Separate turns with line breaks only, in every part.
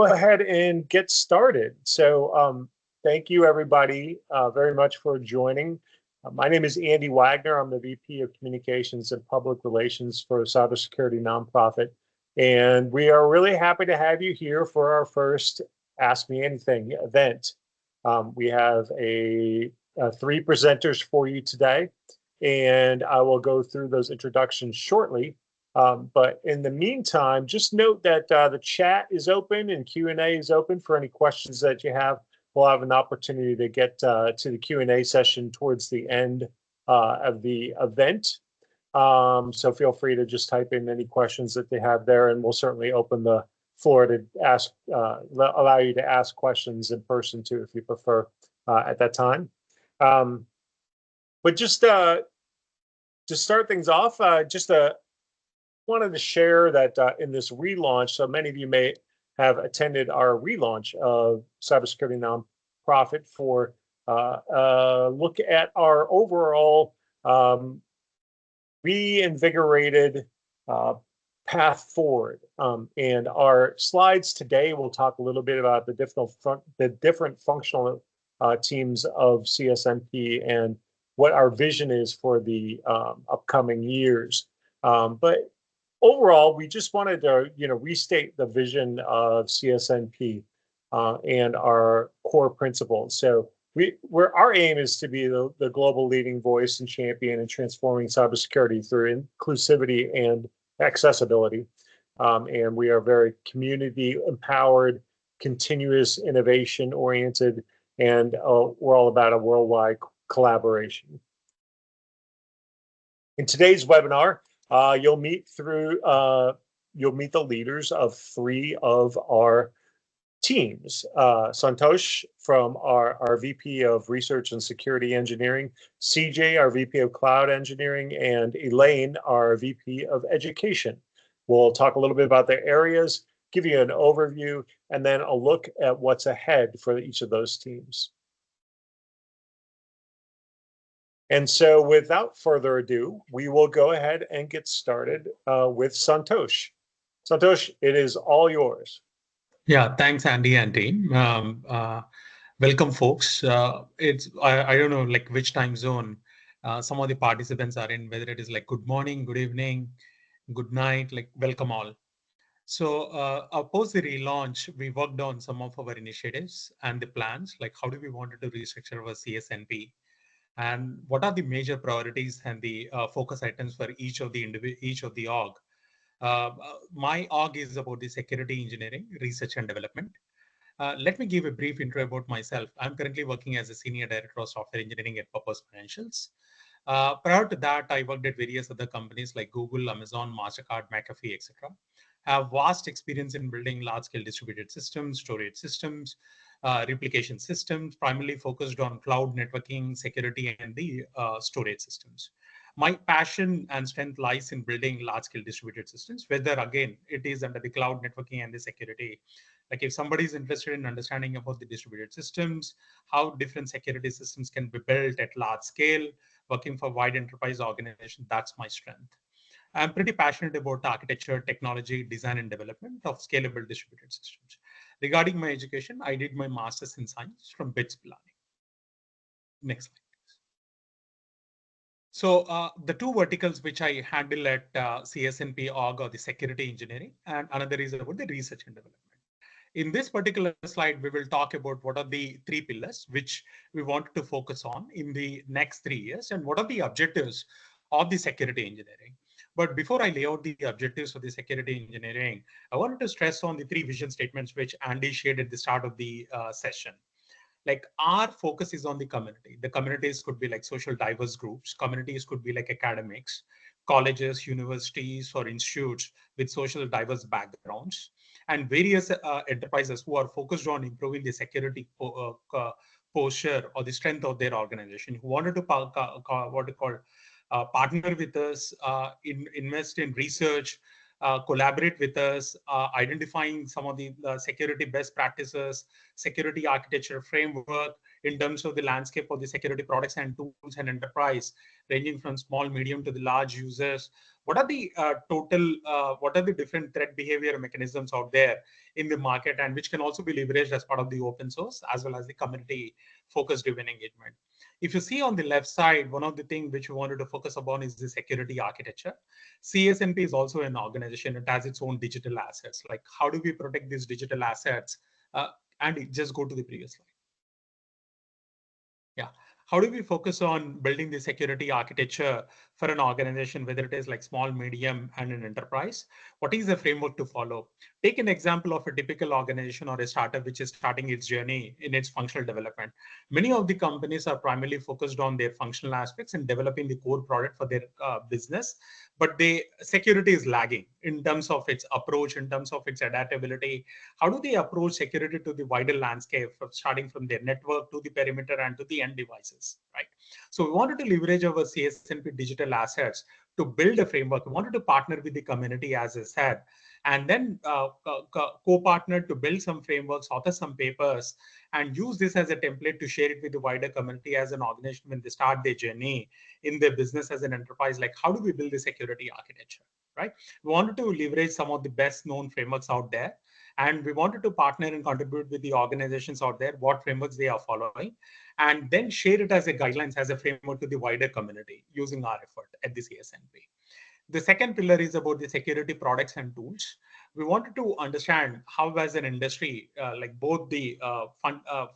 Go ahead and get started. So thank you everybody very much for joining. My name is Andy Wagner. I'm the VP of Communications and Public Relations for CyberSecurity NonProfit. And we are really happy to have you here for our first Ask Me Anything event. We have three presenters for you today, and I will go through those introductions shortly. But in the meantime, just note that the chat is open and Q&A is open for any questions that you have. We'll have an opportunity to get to the Q&A session towards the end of the event. So feel free to just type in any questions that they have there, and we'll certainly open the floor to ask, allow you to ask questions in person too, if you prefer at that time. But just to start things off, wanted to share that in this relaunch, so many of you may have attended our relaunch of CyberSecurity NonProfit for look at our overall reinvigorated path forward. And our slides today will talk a little bit about the different functional teams of CSNP and what our vision is for the upcoming years. But overall, we just wanted to, restate the vision of CSNP and our core principles. So our aim is to be the global leading voice and champion in transforming cybersecurity through inclusivity and accessibility. And we are very community empowered, continuous innovation oriented, and we're all about a worldwide collaboration. In today's webinar, you'll meet the leaders of three of our teams. Santhosh from our VP of Research and Security Engineering, CJ, our VP of Cloud Engineering, and Elaine, our VP of Education. We'll talk a little bit about their areas, give you an overview, and then a look at what's ahead for each of those teams. And so without further ado, we will go ahead and get started with Santhosh. Santhosh, it is all yours.
Yeah, thanks, Andy and team. Welcome, folks. I don't know which time zone some of the participants are in, whether it is good morning, good evening, good night, welcome all. So post the relaunch, we worked on some of our initiatives and the plans, how do we wanted to restructure our CSNP, and what are the major priorities and the focus items for each of the org. My org is about the security engineering, research and development. Let me give a brief intro about myself. I'm currently working as a senior director of software engineering at Purpose Financials. Prior to that, I worked at various other companies like Google, Amazon, MasterCard, McAfee, etc. I have vast experience in building large-scale distributed systems, storage systems, replication systems, primarily focused on cloud networking, security, and the storage systems. My passion and strength lies in building large-scale distributed systems, whether, again, it is under the cloud networking and the security. If somebody is interested in understanding about the distributed systems, how different security systems can be built at large scale, working for wide enterprise organization, that's my strength. I'm pretty passionate about architecture, technology, design, and development of scalable distributed systems. Regarding my education, I did my master's in science from BITS Planning. Next slide. So the two verticals which I handle at CSNP org are the security engineering, and another is about the research and development. In this particular slide, we will talk about what are the three pillars which we want to focus on in the next 3 years, and what are the objectives of the security engineering. But before I lay out the objectives of the security engineering, I wanted to stress on the three vision statements which Andy shared at the start of the session. Our focus is on the community. The communities could be social diverse groups. Communities could be academics, colleges, universities, or institutes with social diverse backgrounds, and various enterprises who are focused on improving the security posture or the strength of their organization, who wanted to partner with us, invest in research, collaborate with us, identifying some of the security best practices, security architecture framework in terms of the landscape of the security products and tools and enterprise, ranging from small, medium to the large users. What are the what are the different threat behavior mechanisms out there in the market, and which can also be leveraged as part of the open source as well as the community focused driven engagement. If you see on the left side, one of the things which we wanted to focus upon is the security architecture. CSNP is also an organization. It has its own digital assets. Like, how do we protect these digital assets? And just go to the previous slide. Yeah. How do we focus on building the security architecture for an organization, whether it is like small, medium, and an enterprise? What is the framework to follow? Take an example of a typical organization or a startup which is starting its journey in its functional development. Many of the companies are primarily focused on their functional aspects and developing the core product for their business, but the security is lagging in terms of its approach, in terms of its adaptability. How do they approach security to the wider landscape, starting from their network to the perimeter and to the end devices, right? So we wanted to leverage our CSNP digital assets to build a framework. We wanted to partner with the community, as I said, and then co-partner to build some frameworks, author some papers, and use this as a template to share it with the wider community as an organization when they start their journey in their business as an enterprise. Like, how do we build the security architecture, right? We wanted to leverage some of the best known frameworks out there, and we wanted to partner and contribute with the organizations out there, what frameworks they are following, and then share it as a guidelines, as a framework to the wider community using our effort at the CSNP. The second pillar is about the security products and tools. We wanted to understand how, as an industry, like both the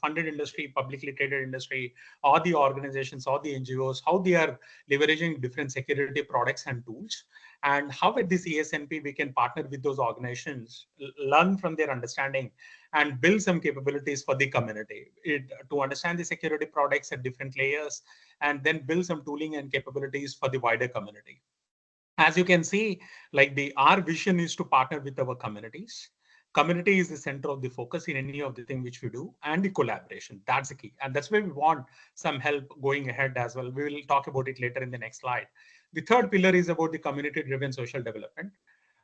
funded industry, publicly traded industry, or the organizations or the NGOs, how they are leveraging different security products and tools, and how at the CSNP we can partner with those organizations, learn from their understanding, and build some capabilities for the community to understand the security products at different layers, and then build some tooling and capabilities for the wider community. As you can see, like our vision is to partner with our communities. Community is the center of the focus in any of the thing which we do, and the collaboration, that's the key. And that's where we want some help going ahead as well. We will talk about it later in the next slide. The third pillar is about the community driven social development.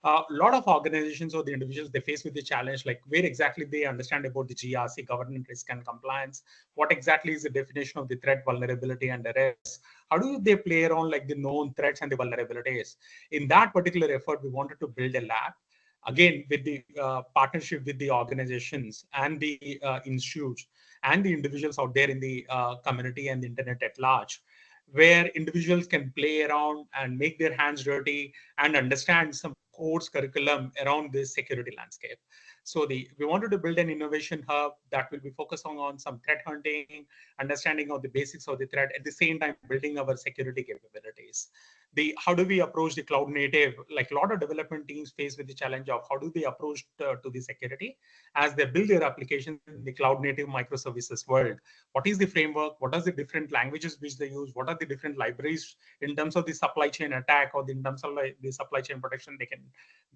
A lot of organizations or the individuals, they face with the challenge, like where exactly they understand about the GRC, governance, risk and compliance. What exactly is the definition of the threat, vulnerability and arrest? How do they play around like the known threats and the vulnerabilities? In that particular effort, we wanted to build a lab, again with the partnership with the organizations and the institutes and the individuals out there in the community and the internet at large, where individuals can play around and make their hands dirty and understand some course curriculum around this security landscape. So we wanted to build an innovation hub that will be focusing on some threat hunting, understanding of the basics of the threat, at the same time building our security capabilities. How do we approach the cloud native? Like, a lot of development teams face with the challenge of how do they approach to the security as they build their applications in the cloud native microservices world. What is the framework? What are the different languages which they use? What are the different libraries in terms of the supply chain attack, or in terms of like the supply chain protection they can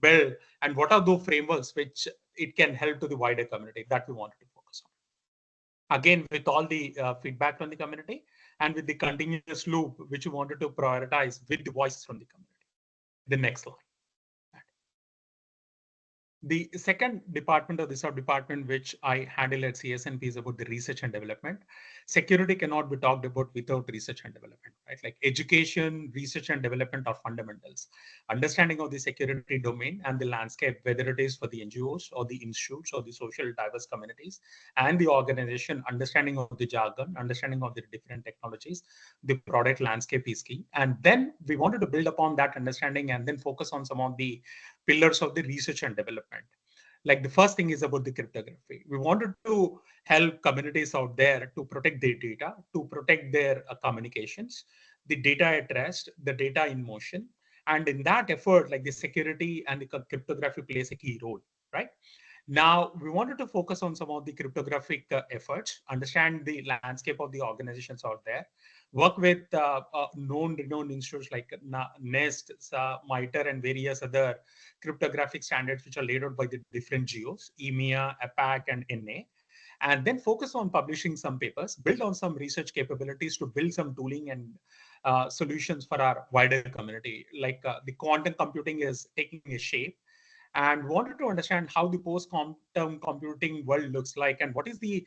build? And what are those frameworks which it can help to the wider community? That we wanted to focus on. Again, with all the feedback from the community, and with the continuous loop, which we wanted to prioritize with the voices from the community. The next slide. The second department, or the sub-department which I handle at CSNP, is about the research and development. Security cannot be talked about without research and development, right? Like, education, research and development are fundamentals. Understanding of the security domain and the landscape, whether it is for the NGOs or the institutes or the social diverse communities and the organization, understanding of the jargon, understanding of the different technologies, the product landscape is key. And then we wanted to build upon that understanding and then focus on some of the pillars of the research and development. Like, the first thing is about the cryptography. We wanted to help communities out there to protect their data, to protect their communications, the data at rest, the data in motion. And in that effort, like, the security and the cryptography plays a key role, right? Now, we wanted to focus on some of the cryptographic efforts, understand the landscape of the organizations out there, work with known renowned institutes like NEST, MITRE, and various other cryptographic standards which are laid out by the different geos, EMEA, APAC, and NA. And then focus on publishing some papers, build on some research capabilities to build some tooling and solutions for our wider community. Like the quantum computing is taking a shape, and wanted to understand how the post-quantum computing world looks like, and what is the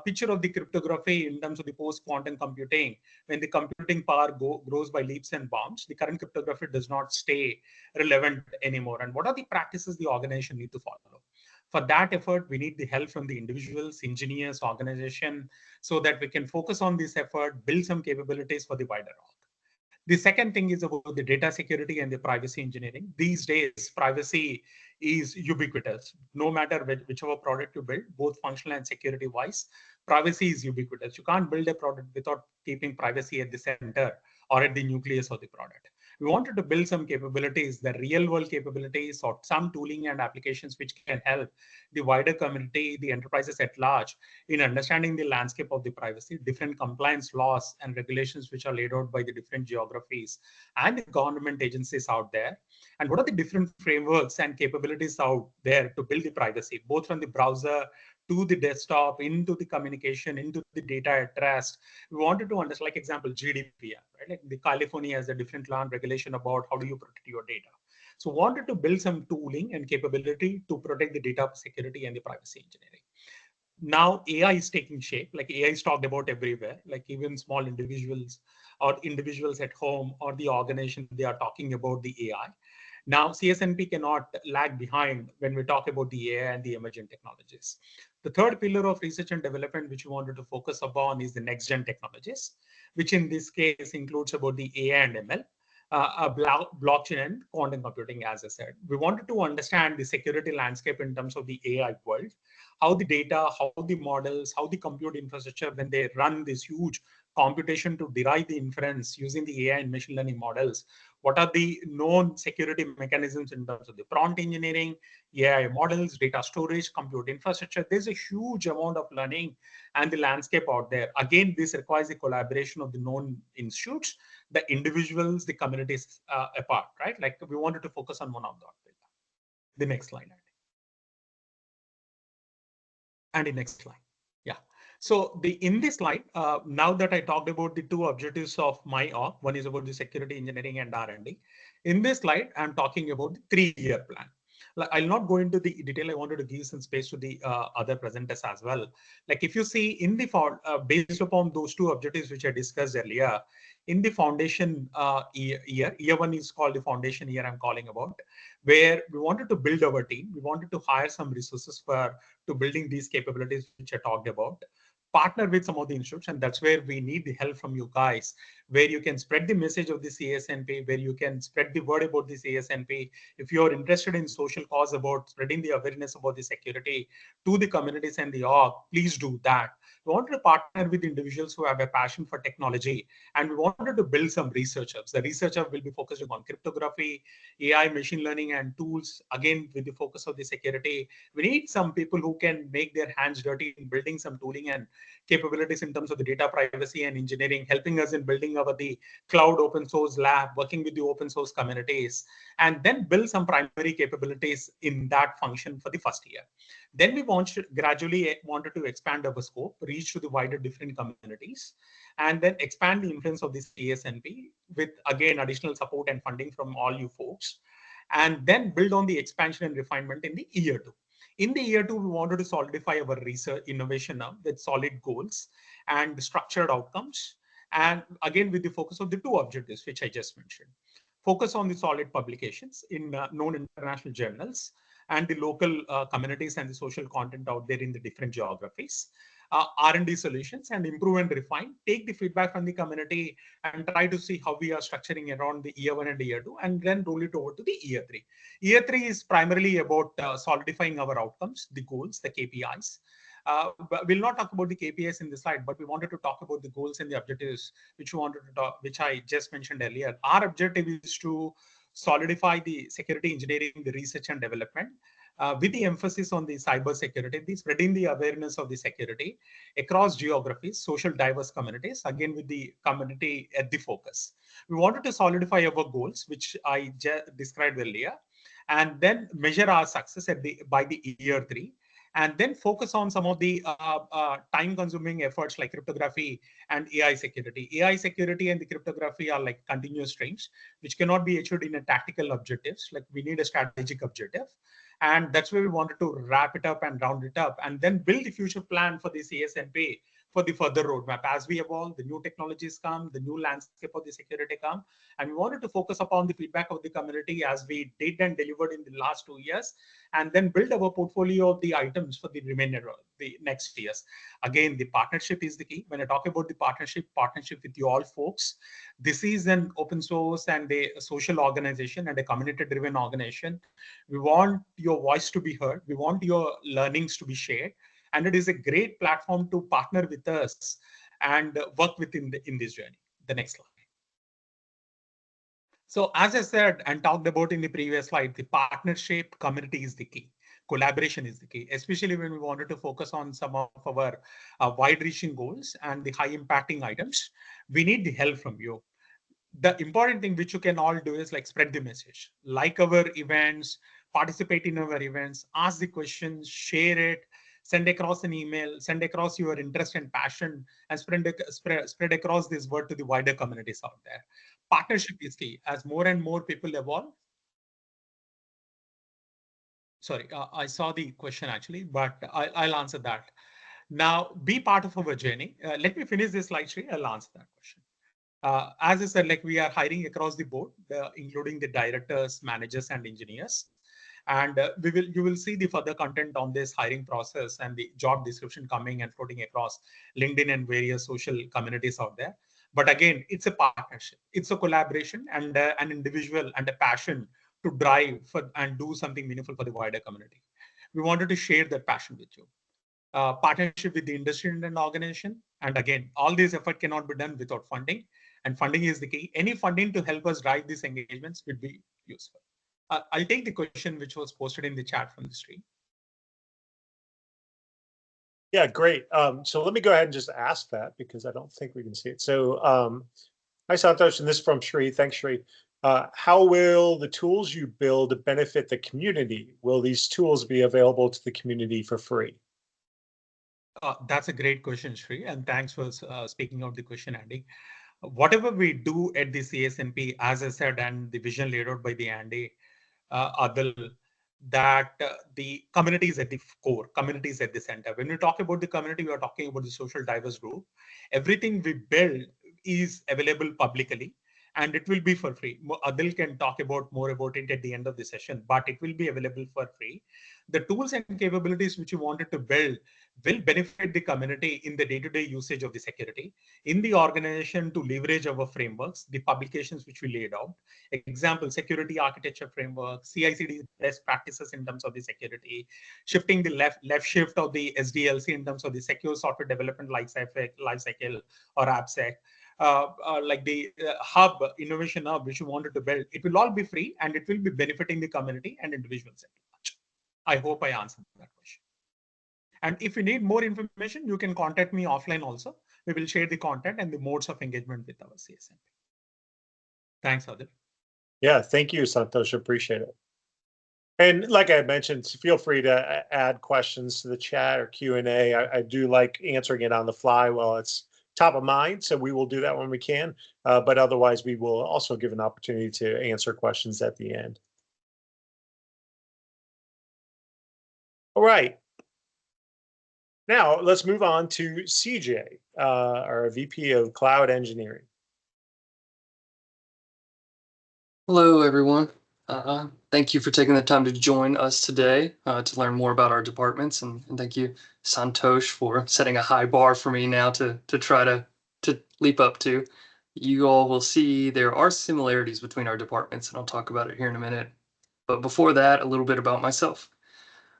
picture of the cryptography in terms of the post-quantum computing. When the computing power grows by leaps and bounds, the current cryptography does not stay relevant anymore. And what are the practices the organization need to follow? For that effort, we need the help from the individuals, engineers, organization, so that we can focus on this effort, build some capabilities for the wider org. The second thing is about the data security and the privacy engineering. These days, privacy is ubiquitous. No matter whichever product you build, both functional and security wise, privacy is ubiquitous. You can't build a product without keeping privacy at the center or at the nucleus of the product. We wanted to build some capabilities, the real world capabilities, or some tooling and applications which can help the wider community, the enterprises at large, in understanding the landscape of the privacy, different compliance laws and regulations which are laid out by the different geographies and the government agencies out there, and what are the different frameworks and capabilities out there to build the privacy, both from the browser to the desktop, into the communication, into the data at rest. We wanted to understand, like example, GDPR, right? Like the California has a different law and regulation about how do you protect your data. So wanted to build some tooling and capability to protect the data security and the privacy engineering. Now AI is taking shape, like AI is talked about everywhere, like even small individuals or individuals at home or the organization, they are talking about the AI. Now CSNP cannot lag behind when we talk about the AI and the emerging technologies. The third pillar of research and development which we wanted to focus upon is the next gen technologies, which in this case includes about the AI and ML, blockchain and quantum computing. As I said, we wanted to understand the security landscape in terms of the AI world, how the data, how the models, how the compute infrastructure, when they run this huge computation to derive the inference using the AI and machine learning models, what are the known security mechanisms in terms of the prompt engineering, AI models, data storage, compute infrastructure. There's a huge amount of learning and the landscape out there. Again, this requires the collaboration of the known institutes, the individuals, the communities apart, right? Like we wanted to focus on one of that. The next slide. And the next slide. Yeah. So in this slide, now that I talked about the two objectives of my org, one is about the security engineering and R&D. In this slide, I'm talking about the 3-year plan. Like, I'll not go into the detail. I wanted to give some space to the other presenters as well. Like if you see in the based upon those two objectives which I discussed earlier, in the foundation year one is called the foundation year I'm calling about, where we wanted to build our team. We wanted to hire some resources to building these capabilities which I talked about, partner with some of the institutes, and that's where we need the help from you guys, where you can spread the message of the CSNP, where you can spread the word about the CSNP. If you're interested in social cause about spreading the awareness about the security to the communities and the org, please do that. We wanted to partner with individuals who have a passion for technology, and we wanted to build some research hubs. The research hub will be focusing on cryptography, AI, machine learning, and tools, again, with the focus of the security. We need some people who can make their hands dirty in building some tooling and capabilities in terms of the data privacy and engineering, helping us in building our the cloud open source lab, working with the open source communities, and then build some primary capabilities in that function for the first year. Then we gradually wanted to expand our scope, reach to the wider different communities, and then expand the influence of this CSNP with, again, additional support and funding from all you folks, and then build on the expansion and refinement in the year 2. In the year 2, we wanted to solidify our research innovation now with solid goals and structured outcomes. And again, with the focus of the two objectives, which I just mentioned. Focus on the solid publications in known international journals and the local communities and the social content out there in the different geographies. R&D solutions, and improve and refine, take the feedback from the community and try to see how we are structuring around the year 1 and year 2, and then roll it over to the year 3. Year 3 is primarily about solidifying our outcomes, the goals, the KPIs. But we'll not talk about the KPIs in this slide, but we wanted to talk about the goals and the objectives which we wanted to talk, which I just mentioned earlier. Our objective is to solidify the security engineering, the research and development, with the emphasis on the cybersecurity, the spreading the awareness of the security across geographies, social diverse communities, again with the community at the focus. We wanted to solidify our goals, which I described earlier, and then measure our success by the year 3. and then focus on some of the time-consuming efforts like cryptography and AI security. AI security and the cryptography are like continuous streams, which cannot be achieved in a tactical objectives. Like we need a strategic objective. And that's where we wanted to wrap it up and round it up and then build the future plan for the CSNP for the further roadmap. As we evolve, the new technologies come, the new landscape of the security come, and we wanted to focus upon the feedback of the community as we did and delivered in the last 2 years, and then build our portfolio of the items for the remainder of the next years. Again, the partnership is the key. When I talk about the partnership with you all folks, this is an open source and a social organization and a community-driven organization. We want your voice to be heard. We want your learnings to be shared. And it is a great platform to partner with us and work within in this journey. The next slide. So as I said and talked about in the previous slide, the partnership community is the key. Collaboration is the key, especially when we wanted to focus on some of our wide-reaching goals and the high-impacting items. We need the help from you. The important thing which you can all do is like spread the message, like our events, participate in our events, ask the questions, share it, send across an email, send across your interest and passion, and spread across this word to the wider communities out there. Partnership is key. As more and more people evolve. Sorry, I saw the question actually, but I'll answer that. Now, be part of our journey. Let me finish this slide, Sri. I'll answer that question. As I said, like we are hiring across the board, including the directors, managers, and engineers. And you will see the further content on this hiring process and the job description coming and floating across LinkedIn and various social communities out there. But again, it's a partnership, it's a collaboration, and an individual and a passion to drive for and do something meaningful for the wider community. We wanted to share that passion with you. Partnership with the industry and organization. And again, all this effort cannot be done without funding. And funding is the key. Any funding to help us drive these engagements would be useful. I'll take the question which was posted in the chat from the stream.
Yeah, great. So let me go ahead and just ask that because I don't think we can see it. So hi, Santhosh, and this is from Shri. Thanks, Shri. How will the tools you build benefit the community? Will these tools be available to the community for free?
That's a great question, Shri, and thanks for speaking out the question, Andy. Whatever we do at the CSNP, as I said, and the vision laid out by the Andy, Adil, that the community is at the core, community is at the center. When we talk about the community, we are talking about the social diverse group. Everything we build is available publicly, and it will be for free. Adil can talk about more about it at the end of the session, but it will be available for free. The tools and capabilities which you wanted to build will benefit the community in the day-to-day usage of the security, in the organization to leverage our frameworks, the publications which we laid out. Example, security architecture framework, CI/CD best practices in terms of the security, shifting the left shift of the SDLC in terms of the secure software development lifecycle or AppSec. Like the hub, innovation hub, which you wanted to build, it will all be free and it will be benefiting the community and individuals at large. I hope I answered that question. And if you need more information, you can contact me offline also. We will share the content and the modes of engagement with our CSNP. Thanks, Adil.
Yeah, thank you, Santhosh. Appreciate it. And like I mentioned, feel free to add questions to the chat or Q&A. I do like answering it on the fly while it's top of mind, so we will do that when we can. But otherwise, we will also give an opportunity to answer questions at the end. All right. Now, let's move on to CJ, our VP of Cloud Engineering.
Hello, everyone. Thank you for taking the time to join us today to learn more about our departments. And thank you, Santhosh, for setting a high bar for me now to try to leap up to. You all will see there are similarities between our departments, and I'll talk about it here in a minute. But before that, a little bit about myself.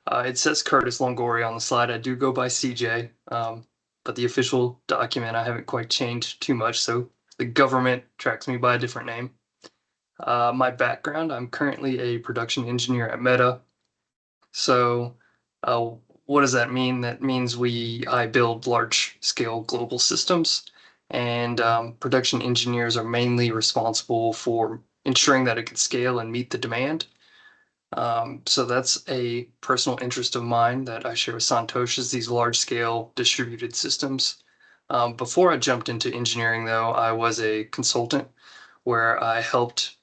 It says Curtis Longoria on the slide. I do go by CJ, but the official document I haven't quite changed too much, so the government tracks me by a different name. My background, I'm currently a production engineer at Meta. So what does that mean? That means I build large-scale global systems, and production engineers are mainly responsible for ensuring that it can scale and meet the demand. So that's a personal interest of mine that I share with Santhosh, is these large-scale distributed systems. Before I jumped into engineering, though, I was a consultant where I helped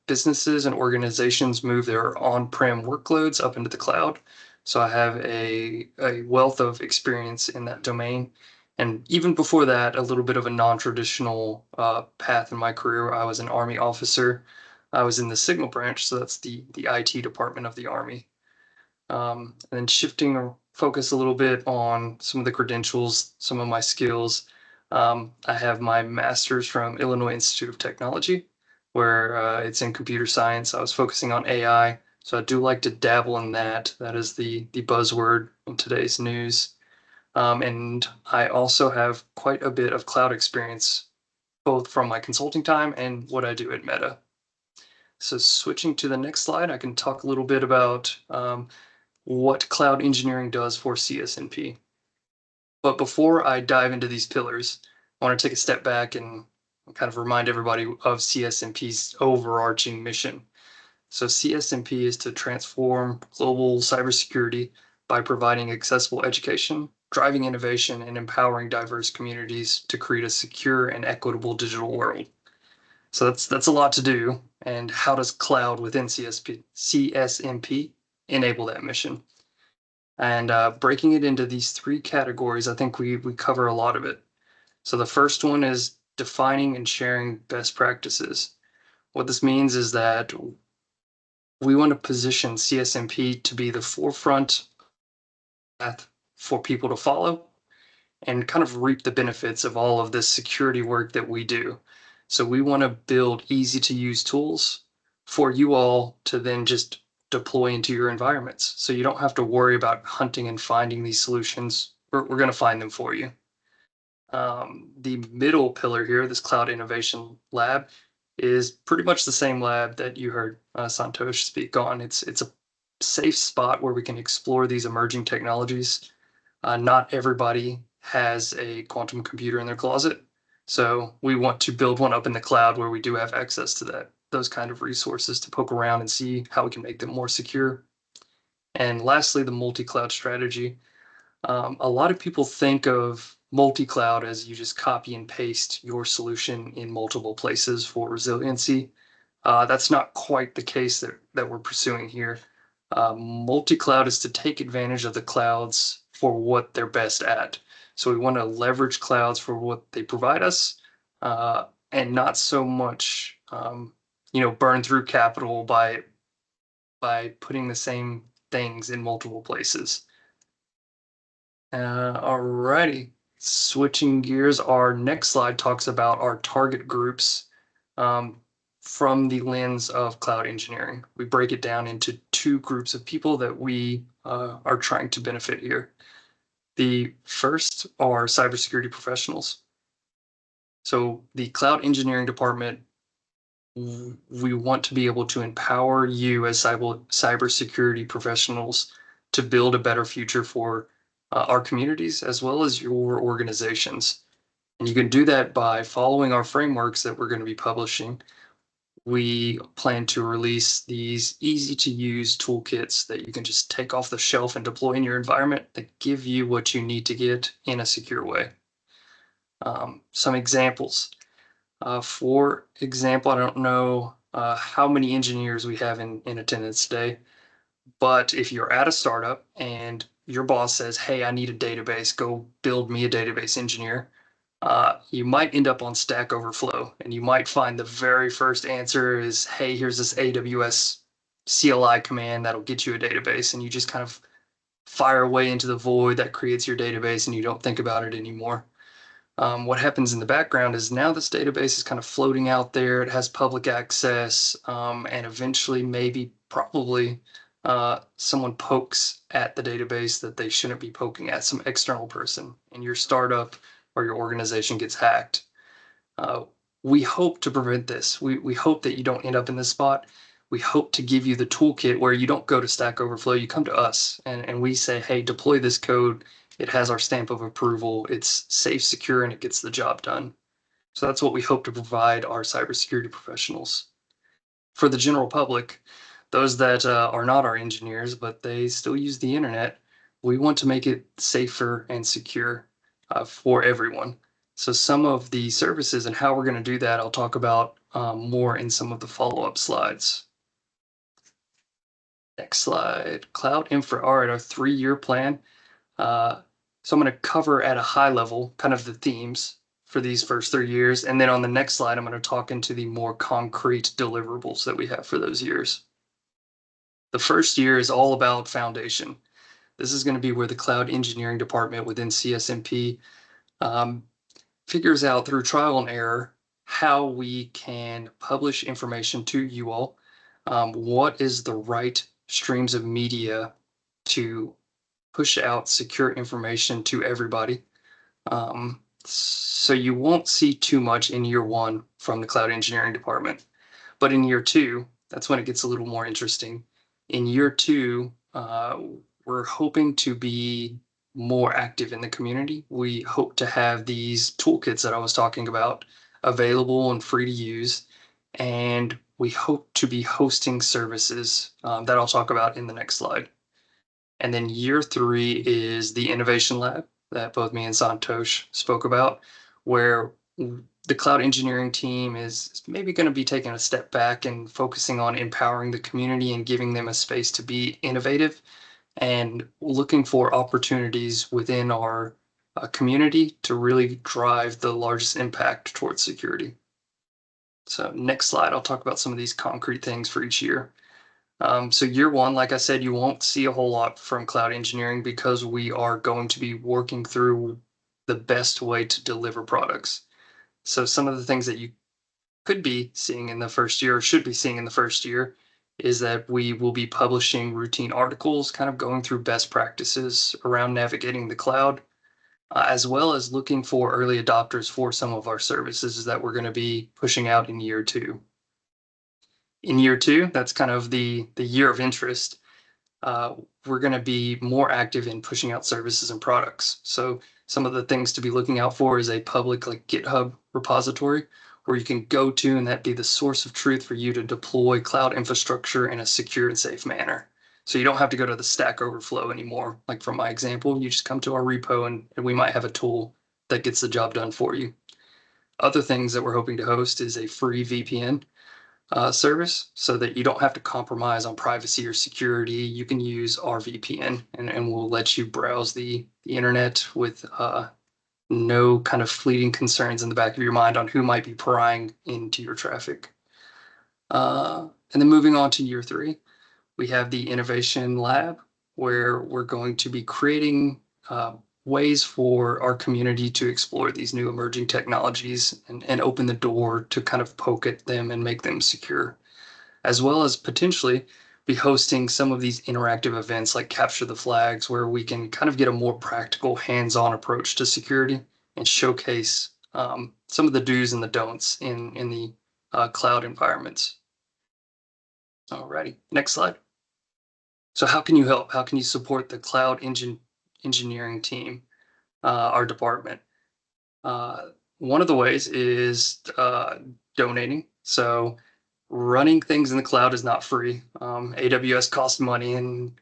businesses and organizations move their on-prem workloads up into the cloud. So I have a wealth of experience in that domain. And even before that, a little bit of a non-traditional path in my career. I was an Army officer. I was in the signal branch, so that's the IT department of the Army. And then shifting our focus a little bit on some of the credentials, some of my skills. I have my master's from Illinois Institute of Technology, where it's in computer science. I was focusing on AI, so I do like to dabble in that. That is the buzzword in today's news. And I also have quite a bit of cloud experience, both from my consulting time and what I do at Meta. So switching to the next slide, I can talk a little bit about what cloud engineering does for CSNP. But before I dive into these pillars, I want to take a step back and kind of remind everybody of CSNP's overarching mission. So CSNP is to transform global cybersecurity by providing accessible education, driving innovation, and empowering diverse communities to create a secure and equitable digital world. So that's a lot to do. And how does cloud within CSNP enable that mission? And breaking it into these three categories, I think we cover a lot of it. So the first one is defining and sharing best practices. What this means is that we want to position CSNP to be the forefront path for people to follow and kind of reap the benefits of all of this security work that we do. So we want to build easy to use tools for you all to then just deploy into your environments. So you don't have to worry about hunting and finding these solutions. We're going to find them for you. The middle pillar here, this Cloud Innovation Lab, is pretty much the same lab that you heard Santhosh speak on. It's a safe spot where we can explore these emerging technologies. Not everybody has a quantum computer in their closet, so we want to build one up in the cloud where we do have access to those kind of resources to poke around and see how we can make them more secure. And lastly, the multi-cloud strategy. A lot of people think of multi-cloud as you just copy and paste your solution in multiple places for resiliency. That's not quite the case that we're pursuing here. Multi-cloud is to take advantage of the clouds for what they're best at. So we want to leverage clouds for what they provide us, and not so much, burn through capital by putting the same things in multiple places. Alrighty, switching gears, our next slide talks about our target groups from the lens of cloud engineering. We break it down into two groups of people that we are trying to benefit here. The first are cybersecurity professionals. So the cloud engineering department, we want to be able to empower you as cybersecurity professionals to build a better future for our communities as well as your organizations. And you can do that by following our frameworks that we're going to be publishing. We plan to release these easy to use toolkits that you can just take off the shelf and deploy in your environment that give you what you need to get in a secure way. Some examples. For example, I don't know how many engineers we have in attendance today, but if you're at a startup and your boss says, hey, I need a database, go build me a database engineer, you might end up on Stack Overflow, and you might find the very first answer is, hey, here's this AWS CLI command that'll get you a database, and you just kind of fire away into the void that creates your database, and you don't think about it anymore. What happens in the background is now this database is kind of floating out there. It has public access, and eventually, maybe, probably, someone pokes at the database that they shouldn't be poking at, some external person, and your startup or your organization gets hacked. We hope to prevent this. We hope that you don't end up in this spot. We hope to give you the toolkit where you don't go to Stack Overflow, you come to us and we say, hey, deploy this code. It has our stamp of approval. It's safe, secure, and it gets the job done. So that's what we hope to provide our cybersecurity professionals. For the general public, those that are not our engineers, but they still use the internet, we want to make it safer and secure for everyone. So some of the services and how we're going to do that, I'll talk about more in some of the follow-up slides. Next slide, cloud infra. All right, our 3-year plan. So I'm going to cover at a high level kind of the themes for these first 3 years. And then on the next slide, I'm going to talk into the more concrete deliverables that we have for those years. The first year is all about foundation. This is going to be where the cloud engineering department within CSNP figures out through trial and error how we can publish information to you all. What is the right streams of media to push out secure information to everybody. So you won't see too much in year 1 from the cloud engineering department. But in year 2, that's when it gets a little more interesting. In year 2, we're hoping to be more active in the community. We hope to have these toolkits that I was talking about available and free to use. And we hope to be hosting services that I'll talk about in the next slide. And then year 3 is the innovation lab that both me and Santhosh spoke about, where the cloud engineering team is maybe going to be taking a step back and focusing on empowering the community and giving them a space to be innovative and looking for opportunities within our community to really drive the largest impact towards security. So next slide, I'll talk about some of these concrete things for each year. So year 1, like I said, you won't see a whole lot from cloud engineering because we are going to be working through the best way to deliver products. So some of the things that you could be seeing in the first year, or should be seeing in the first year, is that we will be publishing routine articles, kind of going through best practices around navigating the cloud, as well as looking for early adopters for some of our services that we're going to be pushing out in year 2. In year 2, that's kind of the year of interest. We're going to be more active in pushing out services and products. So some of the things to be looking out for is a public like GitHub repository where you can go to, and that be the source of truth for you to deploy cloud infrastructure in a secure and safe manner. So you don't have to go to the Stack Overflow anymore. Like from my example, you just come to our repo and we might have a tool that gets the job done for you. Other things that we're hoping to host is a free VPN service so that you don't have to compromise on privacy or security. You can use our VPN and we'll let you browse the internet with no kind of fleeting concerns in the back of your mind on who might be prying into your traffic. And then moving on to year 3, we have the innovation lab where we're going to be creating ways for our community to explore these new emerging technologies and open the door to kind of poke at them and make them secure, as well as potentially be hosting some of these interactive events like Capture the Flags, where we can kind of get a more practical, hands-on approach to security and showcase some of the do's and the don'ts in the cloud environments. Alrighty, next slide. So how can you help? How can you support the cloud engineering team, our department? One of the ways is donating. So running things in the cloud is not free. AWS costs money and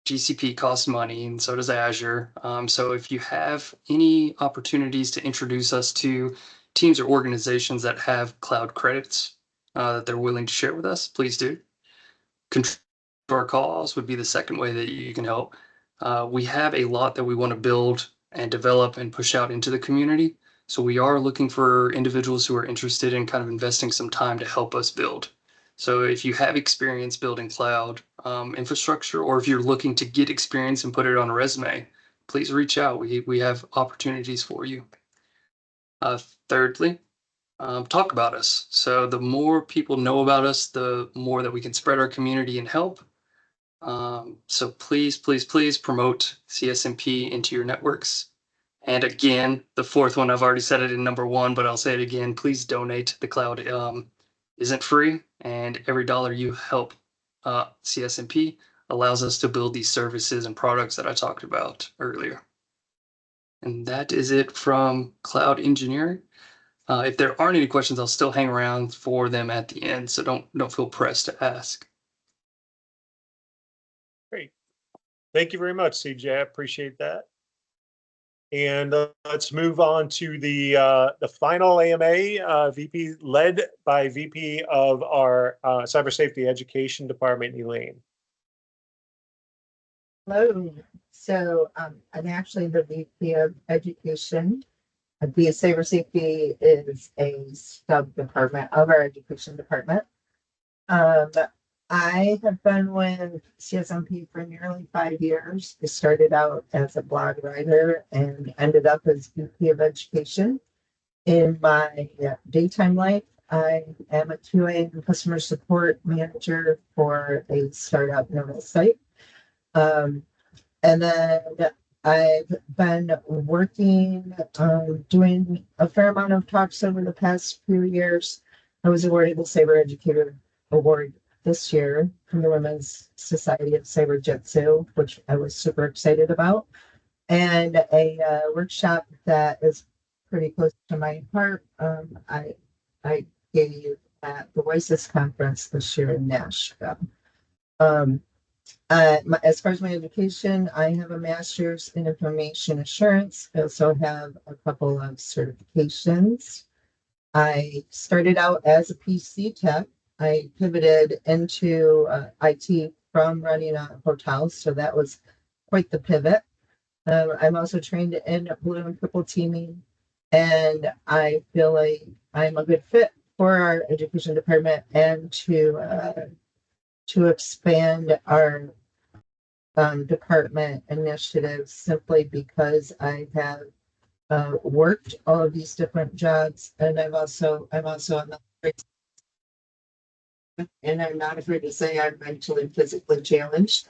GCP costs money, and so does Azure. So if you have any opportunities to introduce us to teams or organizations that have cloud credits that they're willing to share with us, please do. Contribute to our cause would be the second way that you can help. We have a lot that we want to build and develop and push out into the community. So we are looking for individuals who are interested in kind of investing some time to help us build. So if you have experience building cloud infrastructure, or if you're looking to get experience and put it on a resume, please reach out. We have opportunities for you. Thirdly, talk about us. So the more people know about us, the more that we can spread our community and help. So please, please, please promote CSNP into your networks. And again, the fourth one, I've already said it in number 1, but I'll say it again. Please donate. The cloud isn't free, and every dollar you help CSNP allows us to build these services and products that I talked about earlier. And that is it from cloud engineering. If there aren't any questions, I'll still hang around for them at the end, so don't feel pressed to ask.
Thank you very much, CJ. I appreciate that. And let's move on to the final AMA, VP led by VP of our Cyber Safety Education Department, Elaine.
Hello. So I'm actually the VP of Education. The Cyber Safety is a sub-department of our Education Department. I have been with CSNP for nearly 5 years. I started out as a blog writer and ended up as VP of Education. In my daytime life, I am a QA and customer support manager for a startup notice site. And then I've been working, doing a fair amount of talks over the past few years. I was awarded the Cyber Educator Award this year from the Women's Society of Cyber Jitsu, which I was super excited about, and a workshop that is pretty close to my heart. I gave at the Voices Conference this year in Nashville. As far as my education, I have a master's in information assurance. I also have a couple of certifications. I started out as a PC tech. I pivoted into IT from running a hotel, so that was quite the pivot. I'm also trained in blue and purple teaming, and I feel like I'm a good fit for our education department and to expand our department initiatives simply because I have worked all of these different jobs, and I'm also a military, and I'm not afraid to say I'm mentally and physically challenged.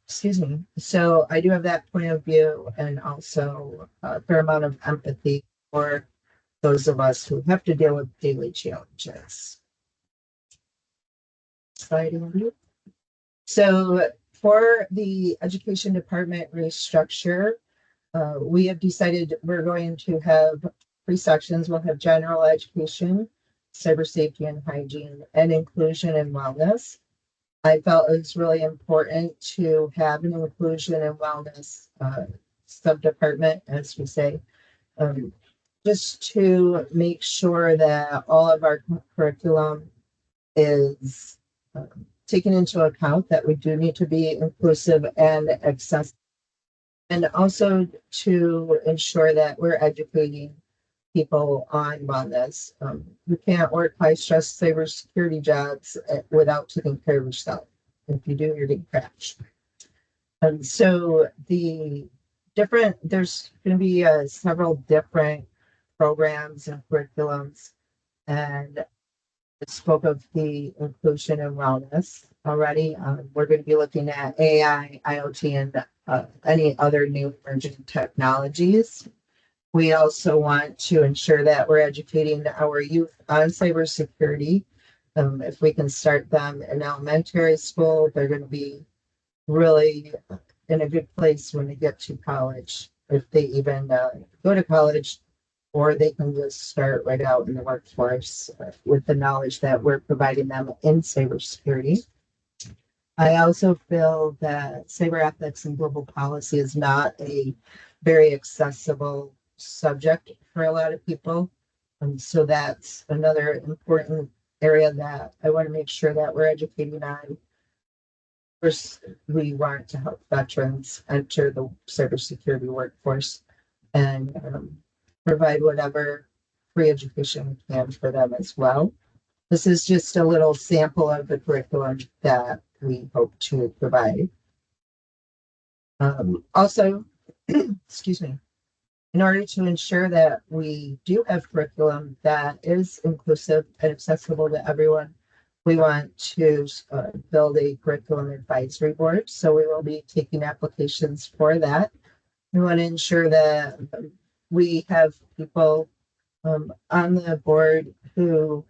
Excuse me. So I do have that point of view, and also a fair amount of empathy for those of us who have to deal with daily challenges. Sliding. So for the education department restructure, we have decided we're going to have 3 sections. We'll have general education, cyber safety and hygiene, and inclusion and wellness. I felt it was really important to have an inclusion and wellness sub-department, as we say, just to make sure that all of our curriculum is taken into account, that we do need to be inclusive and accessible, and also to ensure that we're educating people on wellness. You can't work high-stress cybersecurity jobs without taking care of yourself. If you do, you're getting crashed. And so there's going to be several different programs and curriculums, and I spoke of the inclusion and wellness already. We're going to be looking at AI, IoT, and any other new emerging technologies. We also want to ensure that we're educating our youth on cybersecurity. If we can start them in elementary school, they're going to be really in a good place when they get to college, if they even go to college, or they can just start right out in the workforce with the knowledge that we're providing them in cybersecurity. I also feel that cyber ethics and global policy is not a very accessible subject for a lot of people. And so that's another important area that I want to make sure that we're educating on. First, we want to help veterans enter the cybersecurity workforce and provide whatever free education we can for them as well. This is just a little sample of the curriculum that we hope to provide. Also, excuse me, in order to ensure that we do have curriculum that is inclusive and accessible to everyone, we want to build a curriculum advisory board. So we will be taking applications for that. We want to ensure that we have people on the board who,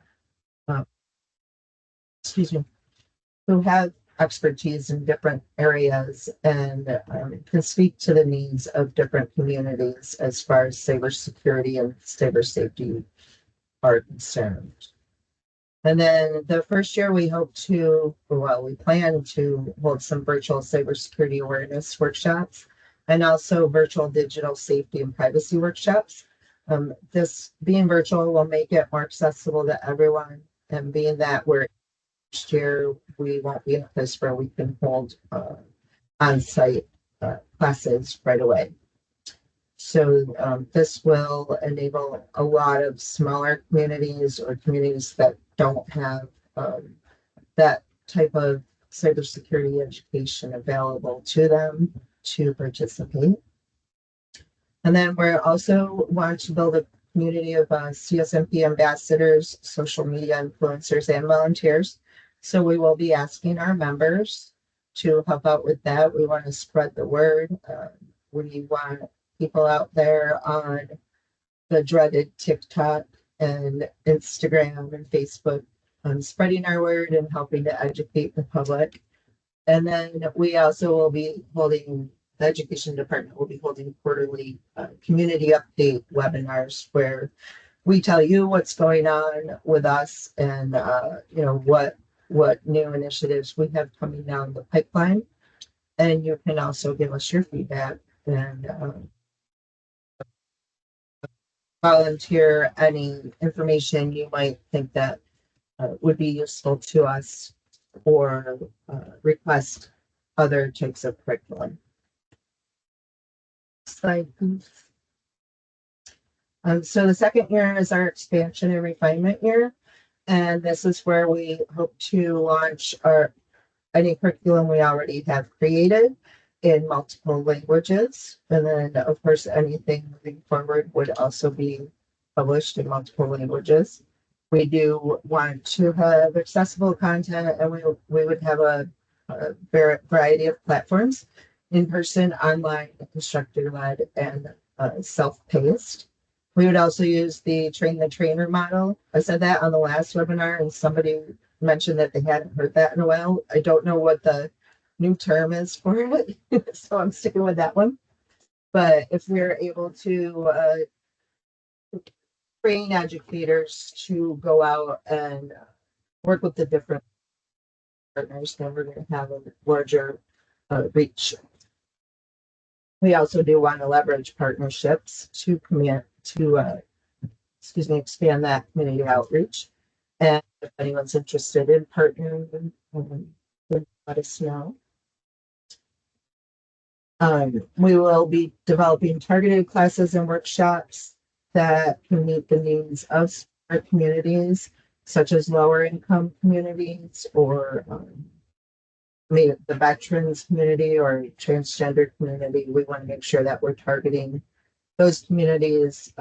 who have expertise in different areas and can speak to the needs of different communities as far as cybersecurity and cyber safety are concerned. And then the first year we we plan to hold some virtual cybersecurity awareness workshops and also virtual digital safety and privacy workshops. This being virtual will make it more accessible to everyone, and being that we're next year, we won't be in a place where we can hold on-site classes right away. So this will enable a lot of smaller communities or communities that don't have that type of cybersecurity education available to them to participate. And then we're also want to build a community of CSNP ambassadors, social media influencers, and volunteers. So we will be asking our members to help out with that. We want to spread the word. We want people out there on the dreaded TikTok and Instagram and Facebook, spreading our word and helping to educate the public. And then we also will be holding, the education department will be holding quarterly community update webinars where we tell you what's going on with us and what new initiatives we have coming down the pipeline. And you can also give us your feedback and volunteer any information you might think that would be useful to us, or request other types of curriculum. Slide, please. So the second year is our expansion and refinement year, and this is where we hope to launch any curriculum we already have created in multiple languages. And then, of course, anything moving forward would also be published in multiple languages. We do want to have accessible content, and we would have a variety of platforms: in person, online, instructor-led, and self-paced. We would also use the train the trainer model. I said that on the last webinar, and somebody mentioned that they hadn't heard that in a while. I don't know what the new term is for it, so I'm sticking with that one. But if we're able to train educators to go out and work with the different partners, then we're going to have a larger reach. We also do want to leverage partnerships to expand that community outreach. And if anyone's interested in partnering, let us know. We will be developing targeted classes and workshops that can meet the needs of our communities, such as lower income communities, or maybe the veterans community or transgender community. We want to make sure that we're targeting those communities.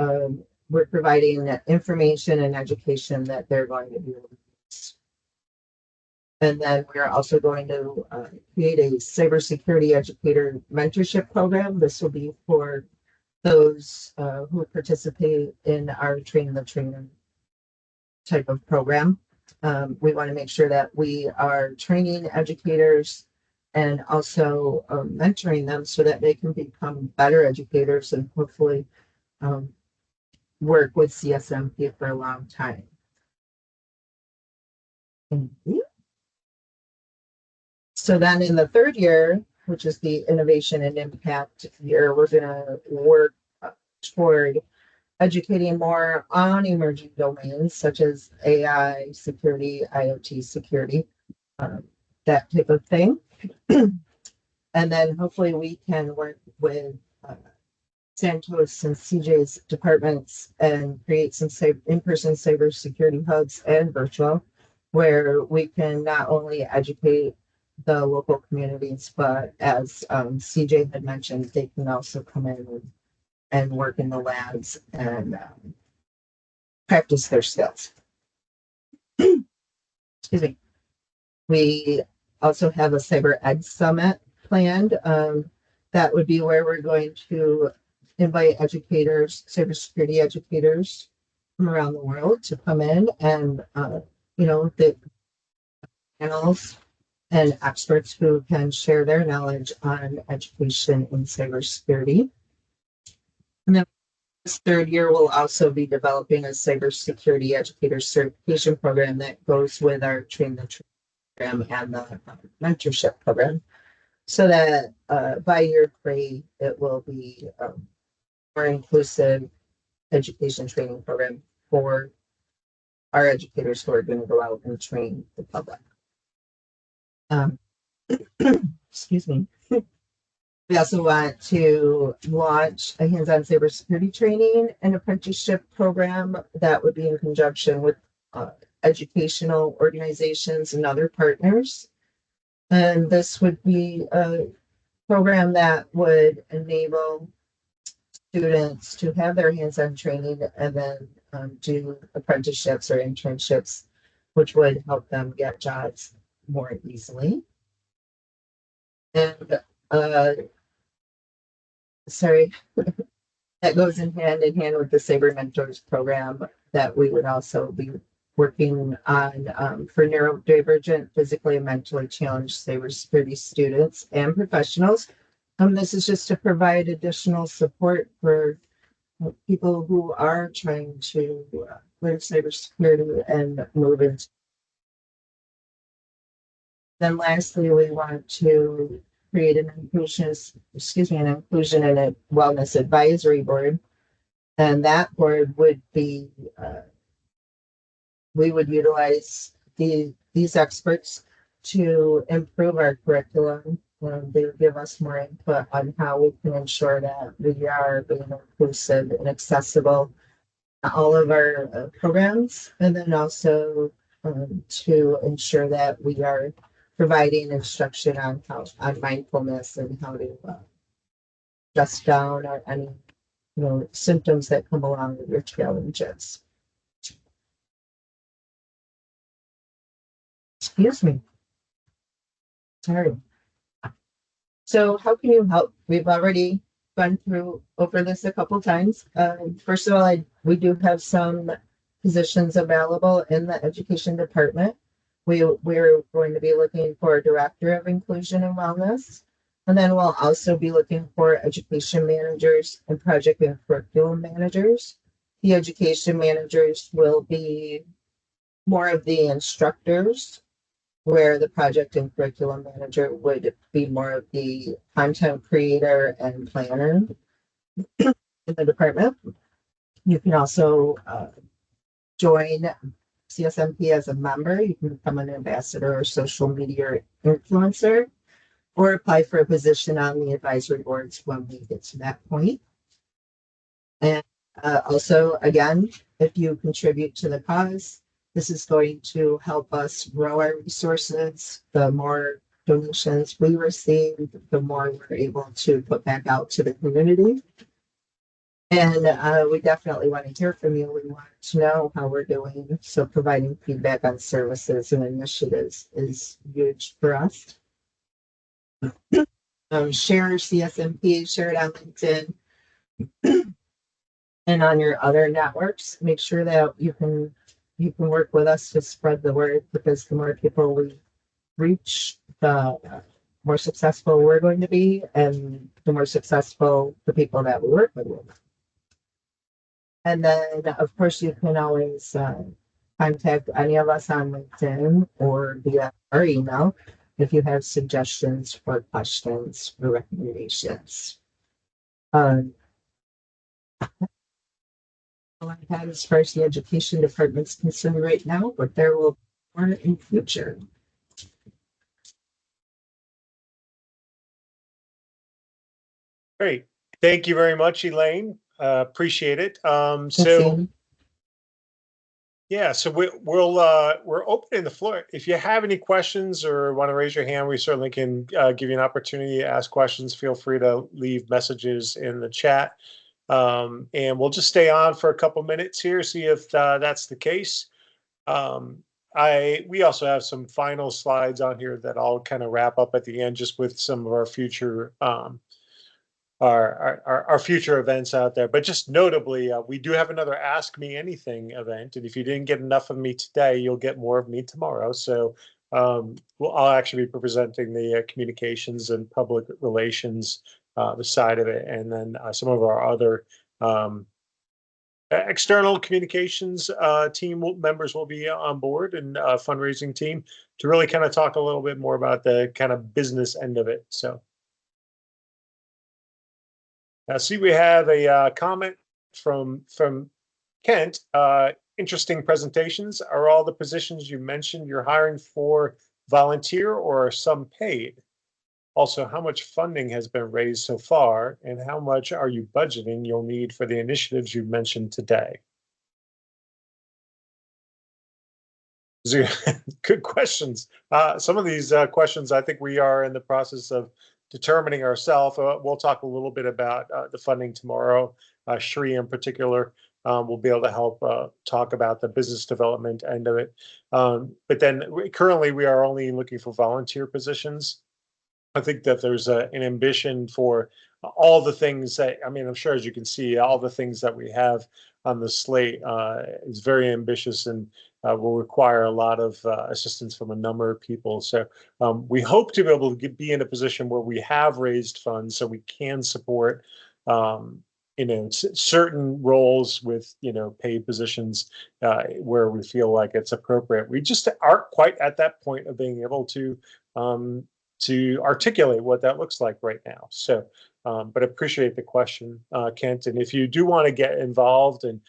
We're providing information and education that they're going to be able to use. And then we're also going to create a cybersecurity educator mentorship program. This will be for those who participate in our train the trainer type of program. We want to make sure that we are training educators and also mentoring them so that they can become better educators and hopefully work with CSNP for a long time. Thank you. So then in the third year, which is the innovation and impact year, we're going to work toward educating more on emerging domains such as AI security, IoT security, that type of thing. And then hopefully we can work with Santhosh and CJ's departments and create some in-person cybersecurity hubs and virtual, where we can not only educate the local communities, but as CJ had mentioned, they can also come in and work in the labs and practice their skills. Excuse me. We also have a Cyber Ed Summit planned. That would be where we're going to invite educators, cybersecurity educators from around the world to come in and, the panels and experts who can share their knowledge on education in cybersecurity. And then This third year, we'll also be developing a cybersecurity educator certification program that goes with our train the trainer program and the mentorship program, so that by year 3, it will be more inclusive education training program for our educators who are going to go out and train the public. Excuse me. We also want to launch a hands-on cybersecurity training and apprenticeship program that would be in conjunction with educational organizations and other partners. And this would be a program that would enable students to have their hands-on training and then do apprenticeships or internships, which would help them get jobs more easily. And that goes in hand with the Cyber Mentors program that we would also be working on for neurodivergent, physically and mentally challenged cybersecurity students and professionals. This is just to provide additional support for people who are trying to learn cybersecurity and move into. Then lastly, we want to create an inclusion and a wellness advisory board. And that board would be, we would utilize these experts to improve our curriculum. They would give us more input on how we can ensure that we are being inclusive and accessible to all of our programs, and then also to ensure that we are providing instruction on mindfulness and how to adjust down or any symptoms that come along with your challenges. Excuse me. Sorry. So how can you help? We've already gone through over this a couple times. First of all, we do have some positions available in the education department. We're going to be looking for a director of inclusion and wellness. And then we'll also be looking for education managers and project and curriculum managers. The education managers will be more of the instructors, where the project and curriculum manager would be more of the content creator and planner in the department. You can also join CSNP as a member. You can become an ambassador or social media influencer, or apply for a position on the advisory boards when we get to that point. And also, again, if you contribute to the cause, this is going to help us grow our resources. The more donations we receive, the more we're able to put back out to the community. And we definitely want to hear from you. We want to know how we're doing. So providing feedback on services and initiatives is huge for us. Share CSNP, share it on LinkedIn and on your other networks. Make sure that you can work with us to spread the word, because the more people we reach, the more successful we're going to be, and the more successful the people that we work with will be. And then, of course, you can always contact any of us on LinkedIn or via our email if you have suggestions or questions or recommendations. All I have as far as the education department's concerned right now, but there will be more in future.
Great. Thank you very much, Elaine. Appreciate it. Yeah, so we're opening the floor. If you have any questions or want to raise your hand, we certainly can give you an opportunity to ask questions. Feel free to leave messages in the chat, and we'll just stay on for a couple minutes here, see if that's the case. We also have some final slides on here that I'll kind of wrap up at the end, just with some of our future our future events out there. But just notably, we do have another Ask Me Anything event, and if you didn't get enough of me today, you'll get more of me tomorrow. So I'll actually be presenting the communications and public relations the side of it, and then some of our other External communications team members will be on board, and fundraising team to really kind of talk a little bit more about the kind of business end of it. So I see we have a comment from Kent. Interesting presentations. Are all the positions you mentioned you're hiring for volunteer, or are some paid? Also, how much funding has been raised so far, and how much are you budgeting you'll need for the initiatives you mentioned today? Good questions. Some of these questions, I think we are in the process of determining ourselves. We'll talk a little bit about the funding tomorrow. Shri in particular will be able to help talk about the business development end of it. But then currently we are only looking for volunteer positions. I think that there's an ambition for all the things that, I mean, I'm sure as you can see, all the things that we have on the slate is very ambitious and will require a lot of assistance from a number of people. So we hope to be able to be in a position where we have raised funds so we can support certain roles with, paid positions where we feel like it's appropriate. We just aren't quite at that point of being able to articulate what that looks like right now. So, but appreciate the question, Kent. And if you do want to get involved and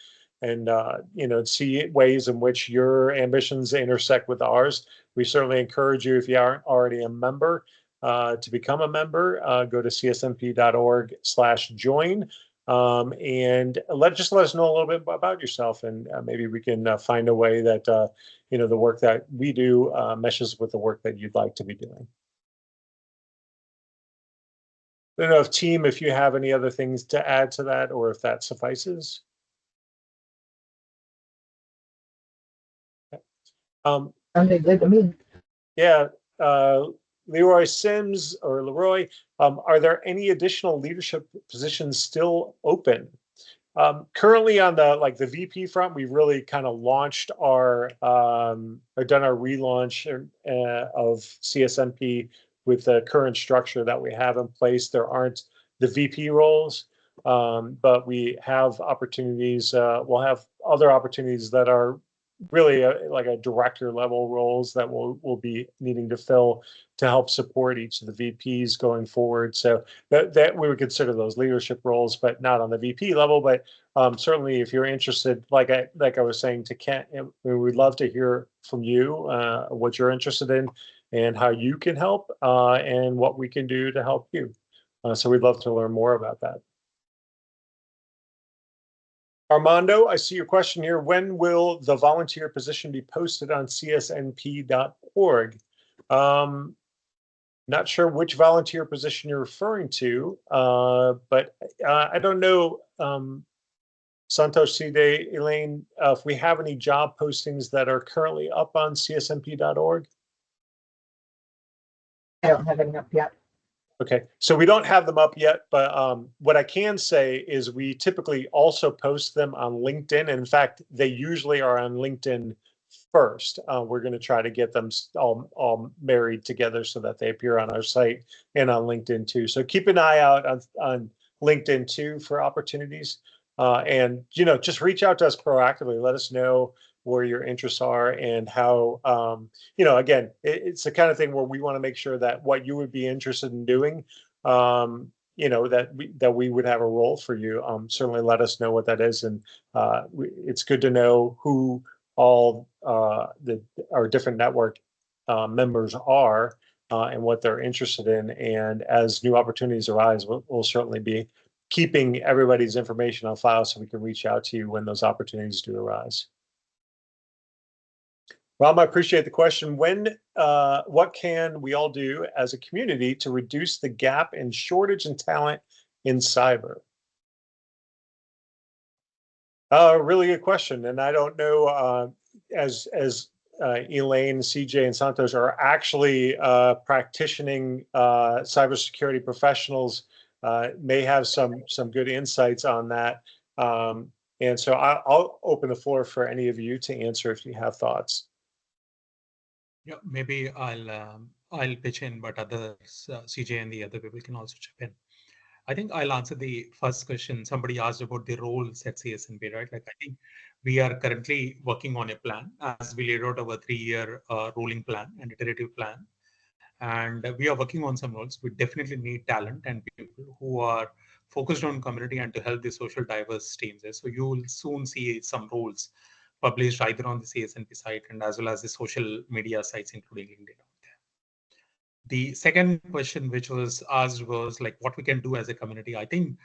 see ways in which your ambitions intersect with ours, we certainly encourage you, if you aren't already a member, to become a member. Go to csnp.org/join. And let us know a little bit about yourself, and maybe we can find a way that the work that we do meshes with the work that you'd like to be doing. I don't know if team, if you have any other things to add to that, or if that suffices.
Sounded good to me.
Yeah, Leroy Sims or Leroy, are there any additional leadership positions still open? Currently on the VP front, we've really kind of launched or done our relaunch of CSNP with the current structure that we have in place. There aren't the VP roles, but we have opportunities. We'll have other opportunities that are really like a director level roles that we'll be needing to fill to help support each of the VPs going forward. So that we would consider those leadership roles, but not on the VP level. But certainly, if you're interested, like I was saying to Kent, we would love to hear from you what you're interested in and how you can help and what we can do to help you. So we'd love to learn more about that. Armando, I see your question here. When will the volunteer position be posted on csnp.org? Not sure which volunteer position you're referring to, but I don't know, Santhosh, Side, Elaine, if we have any job postings that are currently up on csnp.org.
I don't have any up yet.
Okay, so we don't have them up yet, but what I can say is we typically also post them on LinkedIn. And in fact, they usually are on LinkedIn first. We're going to try to get them all married together so that they appear on our site and on LinkedIn too. So keep an eye out on LinkedIn too for opportunities. And, just reach out to us proactively. Let us know where your interests are and how, again, it's the kind of thing where we want to make sure that what you would be interested in doing, that we would have a role for you. Certainly let us know what that is. And it's good to know who all our different network members are and what they're interested in. And as new opportunities arise, we'll certainly be keeping everybody's information on file so we can reach out to you when those opportunities do arise. Rob, I appreciate the question. What can we all do as a community to reduce the gap and shortage in talent in cyber? Really good question. And I don't know, as Elaine, CJ, and Santhosh are actually practicing cybersecurity professionals, may have some good insights on that. And so I'll open the floor for any of you to answer if you have thoughts.
Yeah, maybe I'll pitch in, but others, CJ and the other people can also chip in. I think I'll answer the first question. Somebody asked about the roles at CSNP, right? Like, I think we are currently working on a plan as we laid out our 3-year rolling plan and iterative plan. And we are working on some roles. We definitely need talent and people who are focused on community and to help the social diverse teams. So you will soon see some roles published either on the CSNP site and as well as the social media sites, including LinkedIn. The second question which was asked was like what we can do as a community. I think